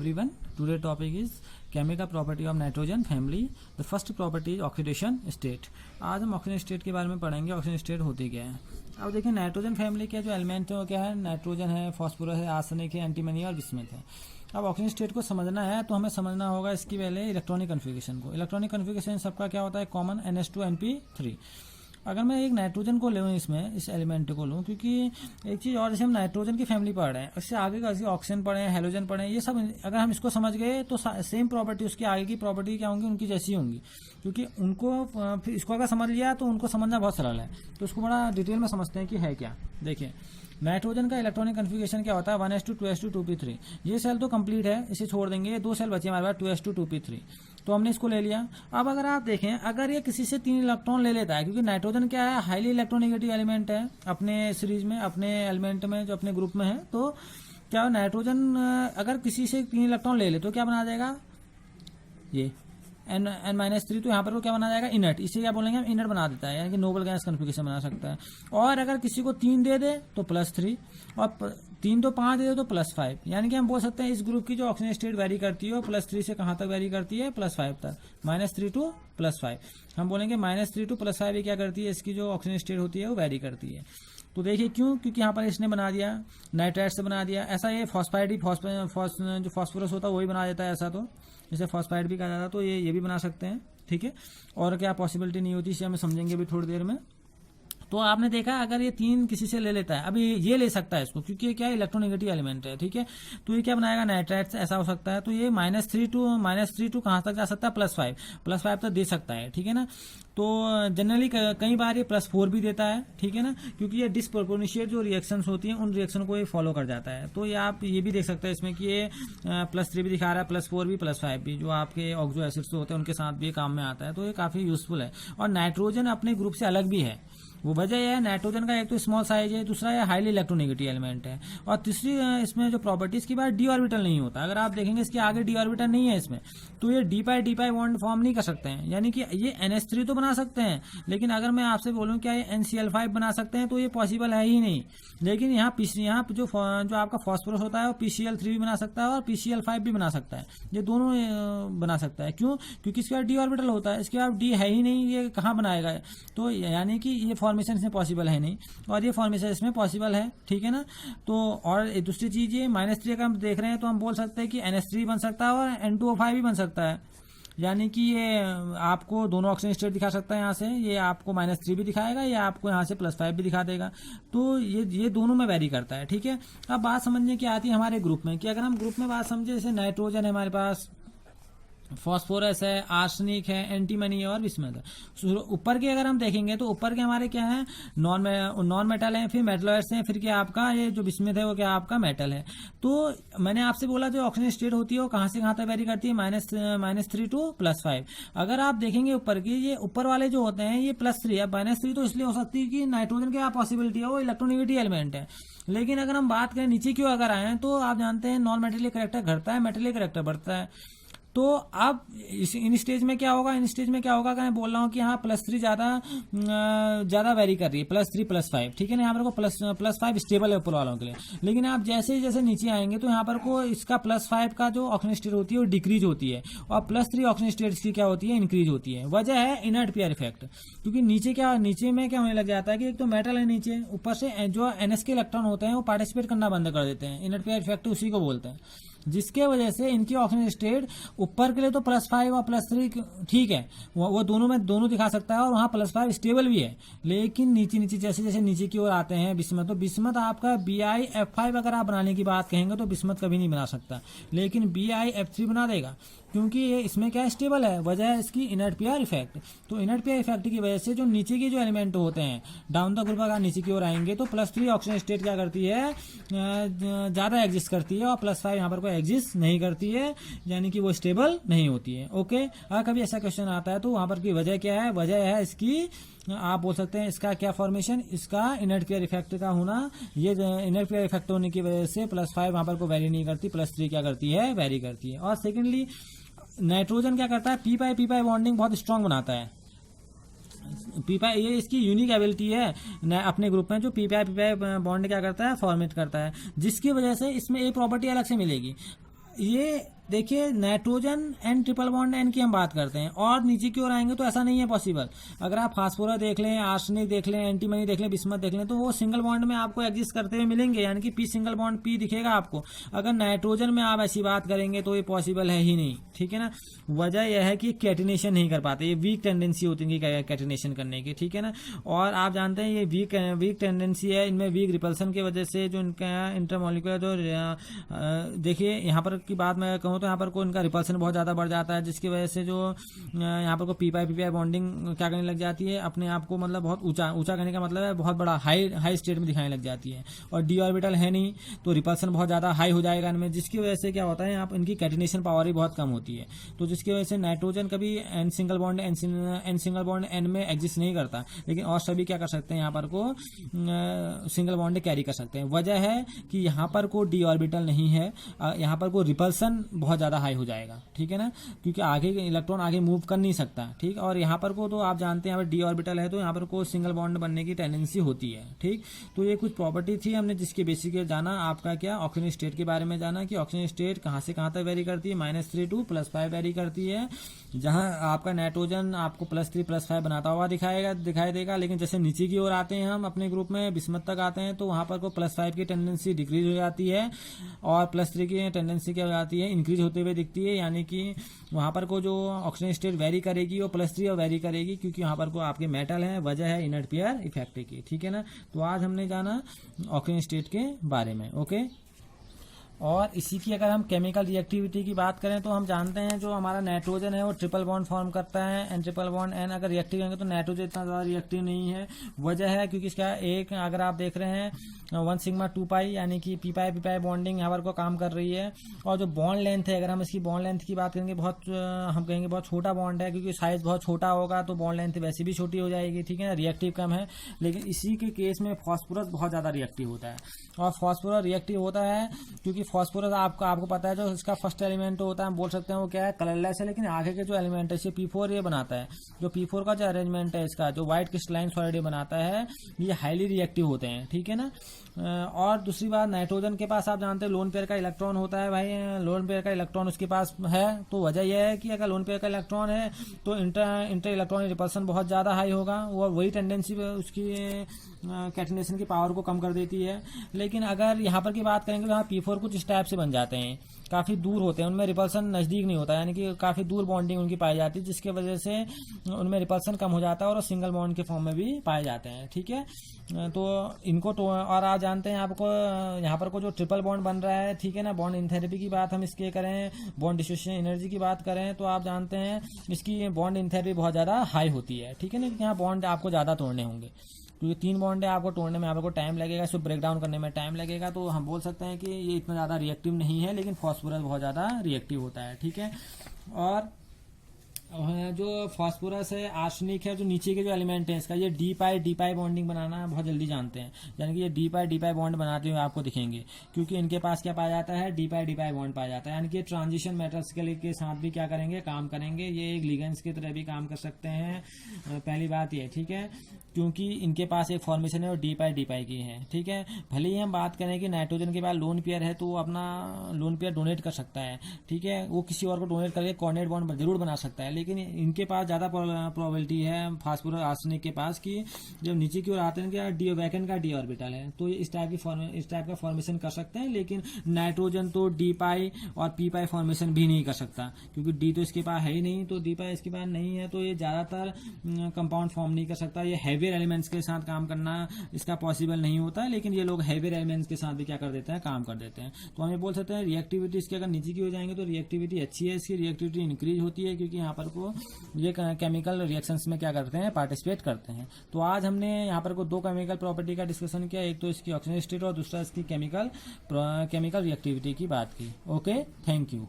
everyone. Today topic is chemical property of nitrogen family. The first property is oxidation state. आज हम oxygen state के बारे में पढ़ेंगे. ऑक्सीजन स्टेट होती क्या है. अब देखिए नाइट्रोजन फैमिली के जो एलिमेंट है वो क्या है. नाइट्रोजन है, फॉस्फोरस है, आर्सेनिक है, एंटीमनी और बिस्मथ है. अब ऑक्सीजन स्टेट को समझना है तो हमें समझना होगा इसकी पहले इलेक्ट्रॉनिक कन्फिगरेशन को. इलेक्ट्रॉनिक कन्फिगरेशन सबका क्या होता है, कॉमन NH2 NP3. अगर मैं एक नाइट्रोजन को लूँ, इसमें इस एलिमेंट को लूँ, क्योंकि एक चीज़ और, जैसे हम नाइट्रोजन की फैमिली पढ़ रहे हैं, इससे आगे का ऑक्सीजन पढ़े हैं, हेलोजन पढ़े हैं, ये सब अगर हम इसको समझ गए तो सेम प्रॉपर्टी उसकी आगे की प्रॉपर्टी क्या होंगी, उनकी जैसी होंगी. क्योंकि उनको फिर इसको अगर समझ लिया तो उनको समझना बहुत सरल है. तो उसको बड़ा डिटेल में समझते हैं कि है क्या. देखिए नाइट्रोजन का इलेक्ट्रॉनिक कन्फिगरेशन क्या होता है, 1s2 2s2 2p3. ये सेल तो कंप्लीट है, इसे छोड़ देंगे. ये दो सेल बचे हमारे पास 2s2 2p3. तो हमने इसको ले लिया. अब अगर आप देखें, अगर ये किसी से 3 इलेक्ट्रॉन ले लेता है, क्योंकि नाइट्रोजन क्या है, हाईली इलेक्ट्रोनेगेटिव एलिमेंट है अपने सीरीज में, अपने एलिमेंट में, जो अपने ग्रुप में है. तो क्या नाइट्रोजन अगर किसी से 3 इलेक्ट्रॉन ले ले तो क्या बना जाएगा, ये n-3. तो यहाँ पर वो क्या बना जाएगा, इनर्ट. इसे क्या बोलेंगे हम, इनर्ट बना देता है, यानी कि नोबल गैस कन्फिगरेशन बना सकता है. और अगर किसी को 3 दे दे तो +3, और 3 तो 5 दे दे तो +5. यानी कि हम बोल सकते हैं इस ग्रुप की जो ऑक्सीजन स्टेट वेरी करती है वो +3 से कहाँ तक वेरी करती है, +5 तक. -3 to +5 हम बोलेंगे. -3 to +5 ये क्या करती है, इसकी जो ऑक्सीजन स्टेट होती है वो वेरी करती है. तो देखिए क्यों, क्योंकि यहाँ पर इसने बना दिया नाइट्राइट से बना दिया. ऐसा ये फॉस्फाइड ही जो फॉस्फोरस होता है वही बना देता है. ऐसा तो इसे फॉस्फाइड भी कहा जाता है. तो ये भी बना सकते हैं, ठीक है. और क्या पॉसिबिलिटी नहीं होती, इसे हमें समझेंगे भी थोड़ी देर में. तो आपने देखा अगर ये 3 किसी से ले लेता है, अभी ये ले सकता है इसको, क्योंकि ये क्या है, इलेक्ट्रोनेगेटिव एलिमेंट है, ठीक है. तो ये क्या बनाएगा, नाइट्राइट से. ऐसा हो सकता है. तो ये -3 टू कहाँ तक जा सकता है, +5 तक दे सकता है, ठीक है ना. तो जनरली कई बार ये +4 भी देता है, ठीक है ना, क्योंकि ये डिस्प्रोपोर्शनेट जो रिएक्शंस होती हैं उन रिएक्शन को ये फॉलो कर जाता है. तो ये आप ये भी देख सकते हैं इसमें कि ये +3 भी दिखा रहा है, +4 भी, +5 भी, जो आपके ऑक्सो एसिड्स होते हैं उनके साथ भी काम में आता है. तो ये काफी यूजफुल है. और नाइट्रोजन अपने ग्रुप से अलग भी है. वो वजह यह है, नाइट्रोजन का एक तो स्मॉल साइज है, दूसरा ये हाईली इलेक्ट्रोनेगेटिव एलिमेंट है, और तीसरी इसमें जो प्रॉपर्टीज की बात, डी ऑर्बिटल नहीं होता. अगर आप देखेंगे इसके आगे डी ऑर्बिटल नहीं है इसमें, तो ये डी पाई बॉन्ड फॉर्म नहीं कर सकते हैं. यानी कि ये NH3 तो बना सकते हैं, लेकिन अगर मैं आपसे बोलूं क्या ये NCl5 बना सकते हैं, तो ये पॉसिबल है ही नहीं. लेकिन यहाँ जो आपका फॉस्फोरस होता है वो PCl3 भी बना सकता है और PCl5 भी बना सकता है. ये दोनों बना सकता है. क्यों, क्योंकि इसके बाद डी ऑर्बिटल होता है, इसके बाद डी है ही नहीं, ये कहाँ बनाएगा. तो यानी कि ये फॉर्मेशन इसमें पॉसिबल है नहीं, और ये फॉर्मेशन इसमें पॉसिबल है, ठीक है ना. तो और दूसरी चीज ये -3 का हम देख रहे हैं, तो हम बोल सकते हैं कि NH3 बन सकता है और N2O5 भी बन सकता है. यानी कि ये आपको दोनों ऑक्सीजन स्टेट दिखा सकता है. यहाँ से ये आपको -3 भी दिखाएगा, या आपको यहाँ से +5 भी दिखा देगा. तो ये दोनों में वेरी करता है, ठीक है. अब बात समझने की आती है हमारे ग्रुप में, कि अगर हम ग्रुप में बात समझे, जैसे नाइट्रोजन है हमारे पास, फॉस्फोरस है, आर्सेनिक है, एंटीमनी है और बिस्मथ है. ऊपर के अगर हम देखेंगे तो ऊपर के हमारे क्या है, नॉन मेटल है, फिर मेटलॉइड्स हैं, फिर क्या आपका ये जो बिस्मथ है वो क्या आपका मेटल है. तो मैंने आपसे बोला जो ऑक्सीजन स्टेट होती है वो कहाँ से कहाँ तक वेरी करती है, -3 to +5. अगर आप देखेंगे ऊपर की, ये ऊपर वाले जो होते हैं ये +3 है. -3 तो इसलिए हो सकती है कि नाइट्रोजन की पॉसिबिलिटी है, वो इलेक्ट्रोनेगेटिव एलिमेंट है. लेकिन अगर हम बात करें नीचे क्यों अगर आए, तो आप जानते हैं नॉन मेटेलिक कैरेक्टर घटता है, मेटेलिक कैरेक्टर बढ़ता है. तो अब इन स्टेज में क्या होगा, अगर मैं बोल रहा हूँ कि हाँ +3 ज्यादा वेरी कर रही है, +3 +5, ठीक है ना. यहाँ पर को +5 स्टेबल है ऊपर वालों के लिए. लेकिन आप जैसे जैसे नीचे आएंगे तो यहाँ पर को इसका +5 का जो ऑक्सीजन स्टेट होती है वो डिक्रीज होती है, और +3 ऑक्सीजन स्टेट की क्या होती है, इंक्रीज होती है. वजह है इनर्ट पेयर इफेक्ट. क्योंकि नीचे में क्या होने लग जाता है कि एक तो मेटल है नीचे, ऊपर से जो NS के इलेक्ट्रॉन होते हैं वो पार्टिसिपेट करना बंद कर देते हैं. इनर्ट पेयर इफेक्ट उसी को बोलते हैं, जिसके वजह से इनकी ऑक्सीजन स्टेट ऊपर के लिए तो +5 और +3 ठीक है, वो दोनों दिखा सकता है, और वहाँ +5 स्टेबल भी है. लेकिन नीचे जैसे जैसे नीचे की ओर आते हैं बिस्मथ, तो बिस्मथ आपका BiF5 अगर आप बनाने की बात कहेंगे तो बिस्मथ कभी नहीं बना सकता, लेकिन BiF3 बना देगा, क्योंकि ये इसमें क्या स्टेबल है. वजह है इसकी इनर्ट पेयर इफेक्ट. तो इनर्ट पेयर इफेक्ट की वजह से जो नीचे के जो एलिमेंट होते हैं डाउन द ग्रुप अगर नीचे की ओर आएंगे तो +3 ऑक्सीजन स्टेट क्या करती है, ज्यादा एग्जिस्ट करती है, और +5 यहाँ पर कोई एग्जिस्ट नहीं करती है, यानी कि वो स्टेबल नहीं होती है. ओके, अगर कभी ऐसा क्वेश्चन आता है तो वहां पर की वजह क्या है, वजह है इसकी, आप बोल सकते हैं इसका क्या फॉर्मेशन, इसका इनर्ट पेयर इफेक्ट का होना. ये इनर्ट पेयर इफेक्ट होने की वजह से +5 वहां पर को वेरी नहीं करती, +3 क्या करती है, वेरी करती है. और सेकेंडली नाइट्रोजन क्या करता है, पी पाई बॉन्डिंग बहुत स्ट्रांग बनाता है. ये इसकी यूनिक एबिलिटी है अपने ग्रुप में, जो पी पाई बॉन्ड क्या करता है, फॉर्मेट करता है, जिसकी वजह से इसमें एक प्रॉपर्टी अलग से मिलेगी. ये देखिए nitrogen N triple bond N की हम बात करते हैं, और नीचे की ओर आएंगे तो ऐसा नहीं है पॉसिबल। अगर आप फास्फोरस देख लें, आर्सेनिक देख लें, एंटीमनी देख लें, बिस्मथ देख लें, तो वो सिंगल बॉन्ड में आपको एग्जिस्ट करते हुए मिलेंगे, यानी कि पी सिंगल बॉन्ड पी दिखेगा आपको। अगर नाइट्रोजन में आप ऐसी बात करेंगे तो ये पॉसिबल है ही नहीं, ठीक है ना। वजह यह है कि कैटिनेशन नहीं कर पाते, ये वीक टेंडेंसी होती है कैटिनेशन करने की, ठीक है ना। और आप जानते हैं ये वीक टेंडेंसी है, इनमें वीक रिपल्सन की वजह से जो इनका इंटरमोलिकुलर जो देखिए यहाँ पर की बात मैं कहूँ तो यहाँ पर को इनका रिपल्सन बहुत ज़्यादा बढ़ जाता है, जिसकी वजह से जो यहाँ पर को पीपाई बॉन्डिंग क्या करने लग जाती है, अपने आप को मतलब बहुत ऊंचा करने का मतलब है बहुत बड़ा हाई स्टेट में दिखाने लग जाती है। और डी ऑर्बिटल है नहीं तो रिपल्सन बहुत ज़्यादा हाई हो जाएगा इनमें, जिसकी वजह से क्या होता है यहाँ पर इनकी कैटिनेशन पावर ही बहुत कम होती है। तो जिसकी वजह से नाइट्रोजन कभी एन सिंगल बॉन्ड एन में एग्जिस्ट नहीं करता, लेकिन और सभी क्या कर सकते हैं यहाँ पर को सिंगल बॉन्ड कैरी कर सकते हैं। वजह है कि यहाँ पर को डी ऑर्बिटल नहीं है, यहाँ पर को रिपल्सन बहुत ज़्यादा हाई हो जाएगा, ठीक है ना, क्योंकि आगे इलेक्ट्रॉन आगे मूव कर नहीं सकता, ठीक। और यहाँ पर को तो आप जानते हैं यहाँ पर डी ऑर्बिटल है तो यहाँ पर को सिंगल बॉन्ड बनने की टेंडेंसी होती है, ठीक। तो ये कुछ प्रॉपर्टी थी हमने जिसके बेसिक जाना आपका क्या ऑक्सीजन स्टेट के बारे में जाना कि ऑक्सीजन स्टेट कहाँ से कहाँ तक वेरी करती है, -3 to +5 वेरी करती है। जहाँ आपका नाइट्रोजन आपको +3 +5 बनाता हुआ दिखाई देगा, लेकिन जैसे नीचे की ओर आते हैं हम अपने ग्रुप में बिस्मथ तक आते हैं तो वहाँ पर को +5 की टेंडेंसी डिक्रीज हो जाती है और +3 की टेंडेंसी क्या हो जाती है, इंक्रीज होते हुए दिखती है। यानी कि वहाँ पर को जो ऑक्सीजन स्टेट वेरी करेगी वो +3 और वेरी करेगी, क्योंकि वहाँ पर को आपके मेटल है, वजह है इनर्ट पेयर इफेक्ट की, ठीक है ना। तो आज हमने जाना ऑक्सीजन स्टेट के बारे में, ओके। और इसी की अगर हम केमिकल रिएक्टिविटी की बात करें तो हम जानते हैं जो हमारा नाइट्रोजन है वो ट्रिपल बॉन्ड फॉर्म करता है, एन ट्रिपल बॉन्ड एन। अगर रिएक्टिव करेंगे तो नाइट्रोजन इतना ज़्यादा रिएक्टिव नहीं है, वजह है क्योंकि इसका एक अगर आप देख रहे हैं 1 सिग्मा 2 पाई यानी कि पी पाई बॉन्डिंग यहाँ पर को काम कर रही है। और जो बॉन्ड लेंथ है, अगर हम इसकी बॉन्ड लेंथ की बात करेंगे बहुत हम कहेंगे बहुत छोटा बॉन्ड है, क्योंकि साइज बहुत छोटा होगा तो बॉन्ड लेंथ वैसे भी छोटी हो जाएगी, ठीक है ना, रिएक्टिव कम है। लेकिन इसी के केस में फॉस्फोरस बहुत ज़्यादा रिएक्टिव होता है, और फॉस्फोरस रिएक्टिव होता है क्योंकि फॉस्फोरस आपको पता है जो इसका फर्स्ट एलिमेंट होता है, हम बोल सकते हैं वो क्या है, कलरलेस है, लेकिन आगे के जो एलिमेंट है इसे P4 ये बनाता है। जो P4 का जो अरेंजमेंट है इसका जो व्हाइट क्रिस्टलाइन सॉलिड बनाता है, ये हाईली रिएक्टिव होते हैं, ठीक है ना। और दूसरी बात नाइट्रोजन के पास आप जानते हैं लोन पेयर का इलेक्ट्रॉन होता है भाई, लोन पेयर का इलेक्ट्रॉन उसके पास है, तो वजह यह है कि अगर लोन पेयर का इलेक्ट्रॉन है तो इंटर इलेक्ट्रॉनिक रिपल्सन बहुत ज़्यादा हाई होगा, और वही टेंडेंसी उसकी कैटिनेशन की पावर को कम कर देती है। लेकिन अगर यहाँ पर की बात करेंगे तो यहाँ P4 कुछ इस टाइप से बन जाते हैं, काफ़ी दूर होते हैं, उनमें रिपल्सन नज़दीक नहीं होता, यानी कि काफ़ी दूर बॉन्डिंग उनकी पाई जाती है, जिसके वजह से उनमें रिपल्सन कम हो जाता है और सिंगल बॉन्ड के फॉर्म में भी पाए जाते हैं, ठीक है। तो इनको तो और आप जानते हैं आपको यहाँ पर को जो ट्रिपल बॉन्ड बन रहा है, ठीक है ना, बॉन्ड इंथेरेपी की बात हम इसके करें, बॉन्ड डिसोसिएशन एनर्जी की बात करें तो आप जानते हैं इसकी बॉन्ड इंथेरेपी बहुत ज़्यादा हाई होती है, ठीक है ना, क्योंकि यहाँ बॉन्ड आपको ज़्यादा तोड़ने होंगे, क्योंकि 3 बॉन्ड है, आपको तोड़ने में आपको टाइम लगेगा, इसको ब्रेक डाउन करने में टाइम लगेगा। तो हम बोल सकते हैं कि ये इतना ज़्यादा रिएक्टिव नहीं है, लेकिन फॉस्फोरस बहुत ज़्यादा रिएक्टिव होता है, ठीक है। और जो फास्फोरस है, आर्सेनिक है, जो नीचे के जो एलिमेंट है इसका ये डी पाई बॉन्डिंग बनाना बहुत जल्दी जानते हैं, यानी कि ये डी पाई बॉन्ड बनाते हुए आपको दिखेंगे, क्योंकि इनके पास क्या पाया जाता है, डी पाई बॉन्ड पाया जाता है, यानी कि ट्रांजिशन मेटल्स के साथ भी क्या करेंगे, काम करेंगे, ये एक लिगेंड्स की तरह भी काम कर सकते हैं। पहली बात ये, ठीक है, क्योंकि इनके पास एक फॉर्मेशन है और डी पाई की है, ठीक है। भले ही हम बात करें कि नाइट्रोजन के पास लोन पेयर है तो वो अपना लोन पेयर डोनेट कर सकता है, ठीक है, वो किसी और को डोनेट करके कोऑर्डिनेट बॉन्ड जरूर बना सकता है, लेकिन इनके पास ज़्यादा प्रोबेबिलिटी है फास्फोरस आर्सेनिक के पास कि जब नीचे की ओर आते हैं कि डी वैकेंट का डी ऑर्बिटल है तो ये इस टाइप का फॉर्मेशन कर सकते हैं। लेकिन नाइट्रोजन तो डी पाई और पी पाई फॉर्मेशन भी नहीं कर सकता, क्योंकि डी तो इसके पास है ही नहीं, तो डी पाई इसके पास नहीं है, तो ये ज़्यादातर कंपाउंड फॉर्म नहीं कर सकता। ये हैवियर एलिमेंट्स के साथ काम करना इसका पॉसिबल नहीं होता है, लेकिन ये लोग हैवियर एलिमेंट्स के साथ भी क्या कर देते हैं, काम कर देते हैं। तो हम ये बोल सकते हैं रिएक्टिविटी इसकी अगर नीचे की हो जाएंगे तो रिएक्टिविटी अच्छी है, इसकी रिएक्टिविटी इंक्रीज होती है, क्योंकि यहाँ पर को ये केमिकल रिएक्शंस में क्या करते हैं, पार्टिसिपेट करते हैं। तो आज हमने यहाँ पर को 2 केमिकल प्रॉपर्टी का डिस्कशन किया, एक तो इसकी ऑक्सीजन स्टेट और दूसरा इसकी केमिकल रिएक्टिविटी की बात की। Okay, thank you.